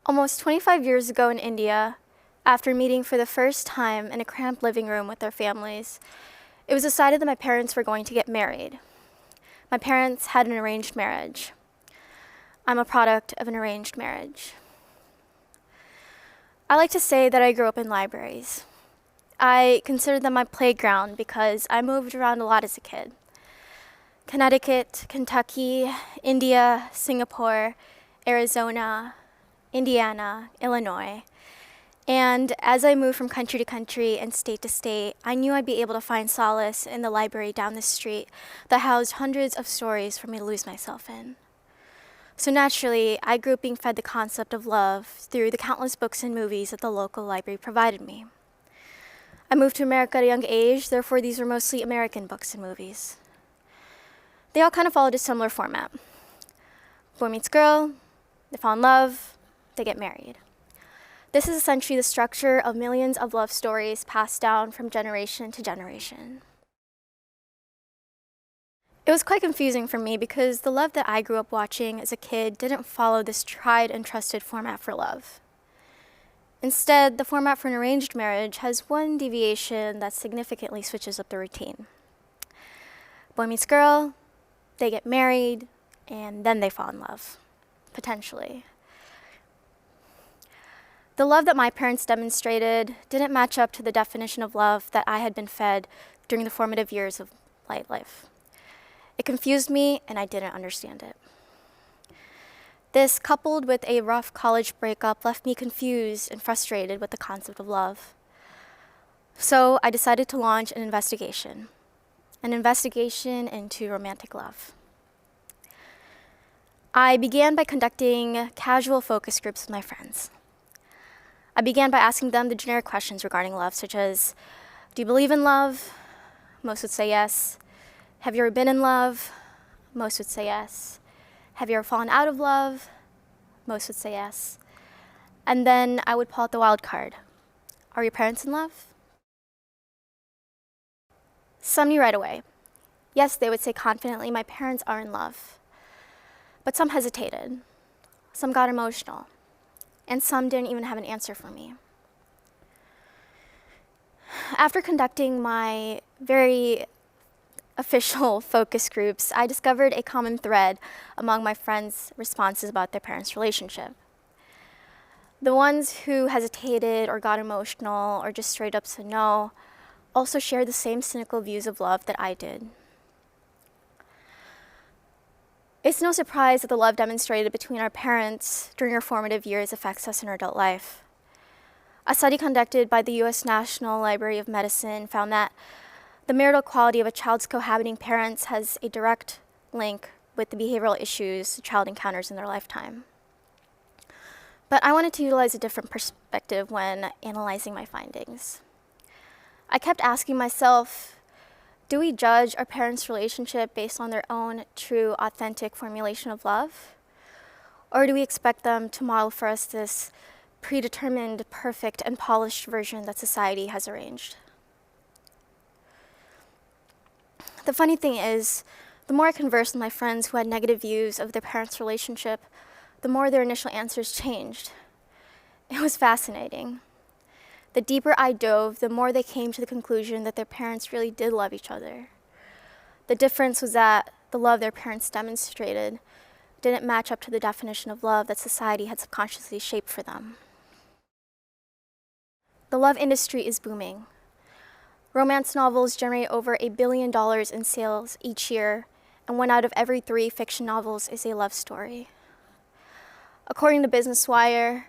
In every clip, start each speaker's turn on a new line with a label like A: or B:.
A: Almost 25 years ago in India, after meeting for the first time in a cramped living room with their families, it was decided that my parents were going to get married. My parents had an arranged marriage. I'm a product of an arranged marriage. I like to say that I grew up in libraries. I consider them my playground because I moved around a lot as a kid. Connecticut, Kentucky, India, Singapore, Arizona, Indiana, Illinois. And as I moved from country to country and state to state, I knew I'd be able to find solace in the library down the street that housed hundreds of stories for me to lose myself in. So naturally, I grew up being fed the concept of love through the countless books and movies that the local library provided me. I moved to America at a young age, therefore these were mostly American books and movies. They all kind of followed a similar format. Boy meets girl, they fall in love, they get married. This is essentially the structure of millions of love stories passed down from generation to generation. It was quite confusing for me because the love that I grew up watching as a kid didn't follow this tried and trusted format for love. Instead, the format for an arranged marriage has one deviation that significantly switches up the routine. Boy meets girl, they get married, and then they fall in love, potentially. The love that my parents demonstrated didn't match up to the definition of love that I had been fed during the formative years of life. It confused me, and I didn't understand it. This, coupled with a rough college breakup, left me confused and frustrated with the concept of love. So I decided to launch an investigation into romantic love. I began by conducting casual focus groups with my friends. I began by asking them the generic questions regarding love, such as, do you believe in love? Most would say yes. Have you ever been in love? Most would say yes. Have you ever fallen out of love? Most would say yes. And then I would pull out the wild card. Are your parents in love? Some knew right away. Yes, they would say confidently, my parents are in love. But some hesitated. Some got emotional. And some didn't even have an answer for me. After conducting my very official focus groups, I discovered a common thread among my friends' responses about their parents' relationship. The ones who hesitated or got emotional or just straight up said no also shared the same cynical views of love that I did. It's no surprise that the love demonstrated between our parents during our formative years affects us in our adult life. A study conducted by the U.S. National Library of Medicine found that the marital quality of a child's cohabiting parents has a direct link with the behavioral issues the child encounters in their lifetime. But I wanted to utilize a different perspective when analyzing my findings. I kept asking myself, do we judge our parents' relationship based on their own true, authentic formulation of love? Or do we expect them to model for us this predetermined, perfect, and polished version that society has arranged? The funny thing is, the more I conversed with my friends who had negative views of their parents' relationship, the more their initial answers changed. It was fascinating. The deeper I dove, the more they came to the conclusion that their parents really did love each other. The difference was that the love their parents demonstrated didn't match up to the definition of love that society had subconsciously shaped for them. The love industry is booming. Romance novels generate over $1 billion in sales each year, and 1 out of every 3 fiction novels is a love story. According to Business Wire,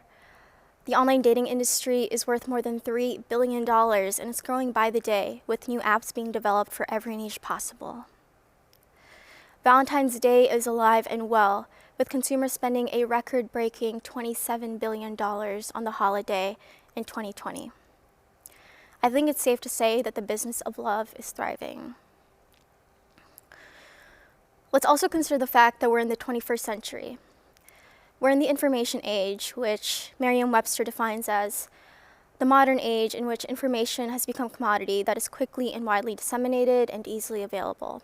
A: the online dating industry is worth more than $3 billion, and it's growing by the day, with new apps being developed for every niche possible. Valentine's Day is alive and well, with consumers spending a record-breaking $27 billion on the holiday in 2020. I think it's safe to say that the business of love is thriving. Let's also consider the fact that we're in the 21st century. We're in the information age, which Merriam-Webster defines as the modern age in which information has become a commodity that is quickly and widely disseminated and easily available.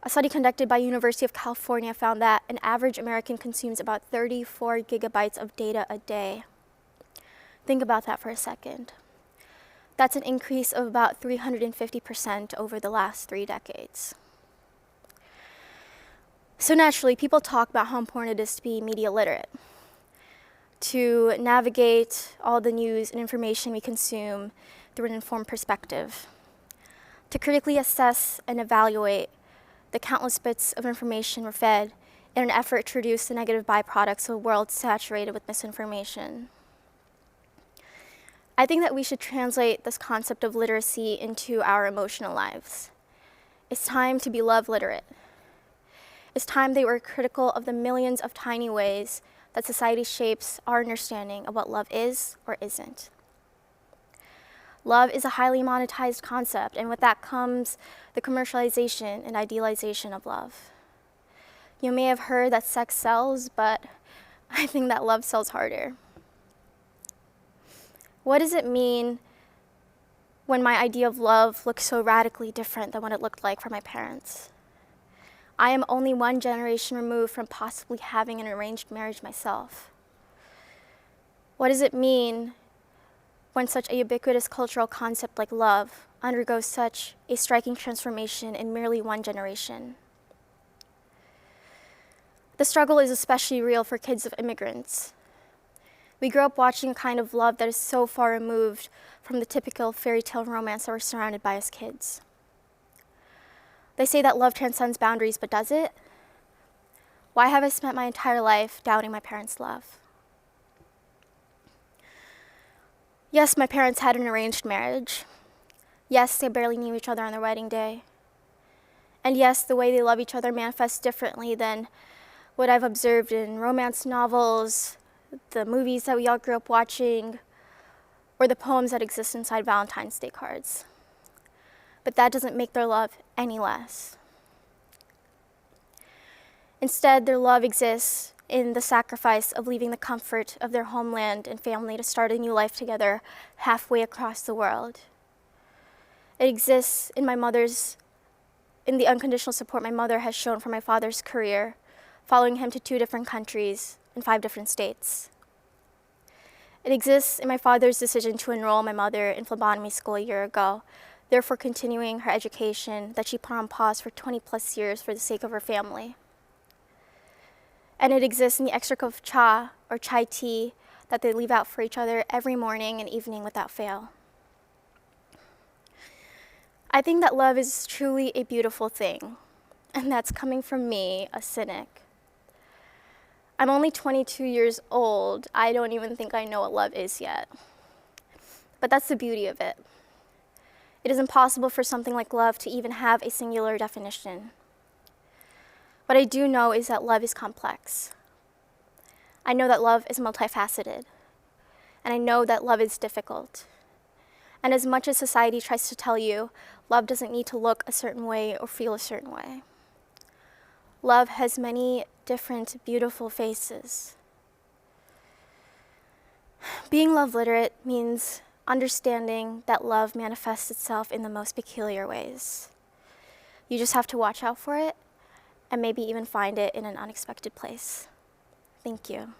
A: A study conducted by University of California found that an average American consumes about 34 gigabytes of data a day. Think about that for a second. That's an increase of about 350% over the last 3 decades. So naturally, people talk about how important it is to be media literate, to navigate all the news and information we consume through an informed perspective, to critically assess and evaluate the countless bits of information we're fed in an effort to reduce the negative byproducts of a world saturated with misinformation. I think that we should translate this concept of literacy into our emotional lives. It's time to be love literate. It's time they were critical of the millions of tiny ways that society shapes our understanding of what love is or isn't. Love is a highly monetized concept, and with that comes the commercialization and idealization of love. You may have heard that sex sells, but I think that love sells harder. What does it mean when my idea of love looks so radically different than what it looked like for my parents? I am only one generation removed from possibly having an arranged marriage myself. What does it mean when such a ubiquitous cultural concept like love undergoes such a striking transformation in merely one generation? The struggle is especially real for kids of immigrants. We grew up watching a kind of love that is so far removed from the typical fairy tale romance that we're surrounded by as kids. They say that love transcends boundaries, but does it? Why have I spent my entire life doubting my parents' love? Yes, my parents had an arranged marriage. Yes, they barely knew each other on their wedding day. And yes, the way they love each other manifests differently than what I've observed in romance novels, the movies that we all grew up watching, or the poems that exist inside Valentine's Day cards. But that doesn't make their love any less. Instead, their love exists in the sacrifice of leaving the comfort of their homeland and family to start a new life together halfway across the world. It exists in in the unconditional support my mother has shown for my father's career, following him to 2 different countries in 5 different states. It exists in my father's decision to enroll my mother in phlebotomy school a year ago, therefore continuing her education that she put on pause for 20+ years for the sake of her family. And it exists in the extra cup of cha, or chai tea, that they leave out for each other every morning and evening without fail. I think that love is truly a beautiful thing, and that's coming from me, a cynic. I'm only 22 years old. I don't even think I know what love is yet. But that's the beauty of it. It is impossible for something like love to even have a singular definition. What I do know is that love is complex. I know that love is multifaceted. And I know that love is difficult. And as much as society tries to tell you, love doesn't need to look a certain way or feel a certain way. Love has many different, beautiful faces. Being love literate means understanding that love manifests itself in the most peculiar ways. You just have to watch out for it and maybe even find it in an unexpected place. Thank you.